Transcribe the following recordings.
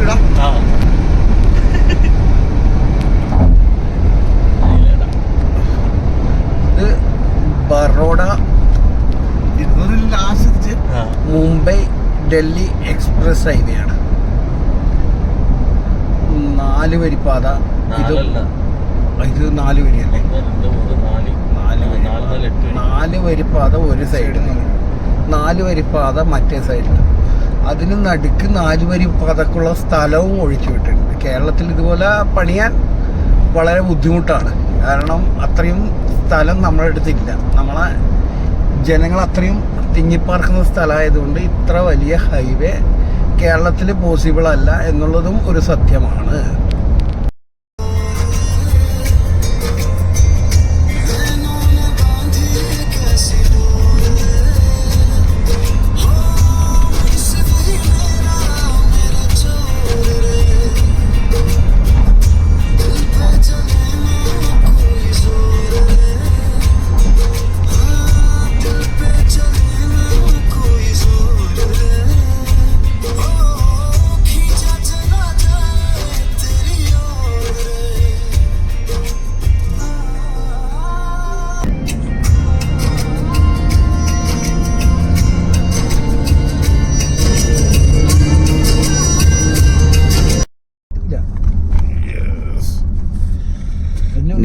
വിടാം. ഇത് Baroda Mumbai Delhi express highway ആണ്. 4 വരിപ്പാത. ഇത് 4 വരിയല്ലേ? 4 വരിപ്പാത ഒരു സൈഡിൽ, 4 വരിപ്പാത മറ്റേ സൈഡിൽ. അതിന് നടുക്ക് 4 വരിപ്പാതക്കുള്ള സ്ഥലവും ഒഴിച്ചു വിട്ടിട്ടുണ്ട്. കേരളത്തിൽ ഇതുപോലെ പണിയാൻ വളരെ ബുദ്ധിമുട്ടാണ്. കാരണം അത്രയും സ്ഥലം നമ്മുടെ അടുത്തില്ല. നമ്മളെ ജനങ്ങൾ അത്രയും തിങ്ങിപ്പാർക്കുന്ന സ്ഥലമായതുകൊണ്ട് ഇത്ര വലിയ ഹൈവേ കേരളത്തിൽ പോസിബിൾ അല്ല എന്നുള്ളതും ഒരു സത്യമാണ്.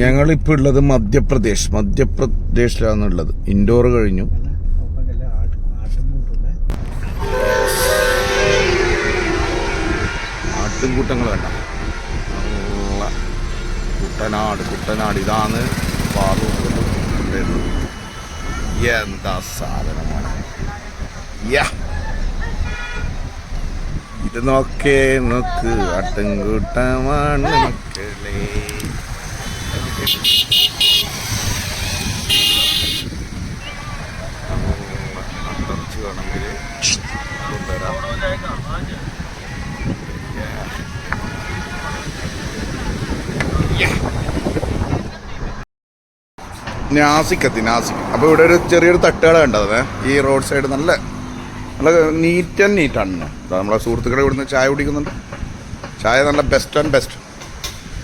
ഞങ്ങളിപ്പോൾ ഉള്ളത് മധ്യപ്രദേശിലാണുള്ളത്. ഇൻഡോർ കഴിഞ്ഞു. ആട്ടുംകൂട്ടങ്ങൾ വേണ്ട. കുട്ടനാട് ഇതാണ് എന്താ സാധനമാണ്. ഇത് നോക്ക് ആട്ടുംകൂട്ടമാണ് മക്കളെ. വേണമെങ്കിൽ കൊണ്ടുവരാം. നാസിക്. അപ്പോൾ ഇവിടെ ഒരു ചെറിയൊരു തട്ടുകട കണ്ടത് ഈ റോഡ് സൈഡ്. നല്ല നീറ്റാണ്. നമ്മളെ സുഹൃത്തുക്കളെ ഇവിടുന്ന് ചായ കുടിക്കുന്നുണ്ട്. ചായ നല്ല ബെസ്റ്റ്.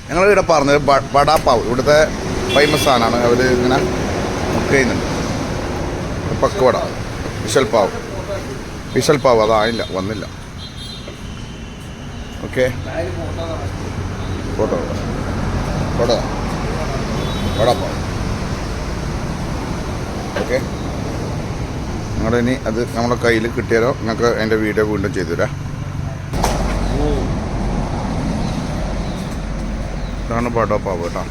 ഞങ്ങൾ ഇവിടെ പറഞ്ഞത് വടാപ്പാവ് ഇവിടുത്തെ ഫേമസ് സാധനമാണ്. അവർ ഇങ്ങനെ ബുക്ക് ചെയ്യുന്നുണ്ട്. പക്വട, വിശൽ പാവ് അതായില്ല, വന്നില്ല. Okay, photo vada pav. ഓക്കെ, നിങ്ങളുടെ ഇനി അത് നമ്മുടെ കയ്യിൽ കിട്ടിയാലോ നിങ്ങൾക്ക് അതിൻ്റെ വീഡിയോ വീണ്ടും ചെയ്തു തരാം. ഇതാണ് വടാപ്പാവ് കേട്ടോ.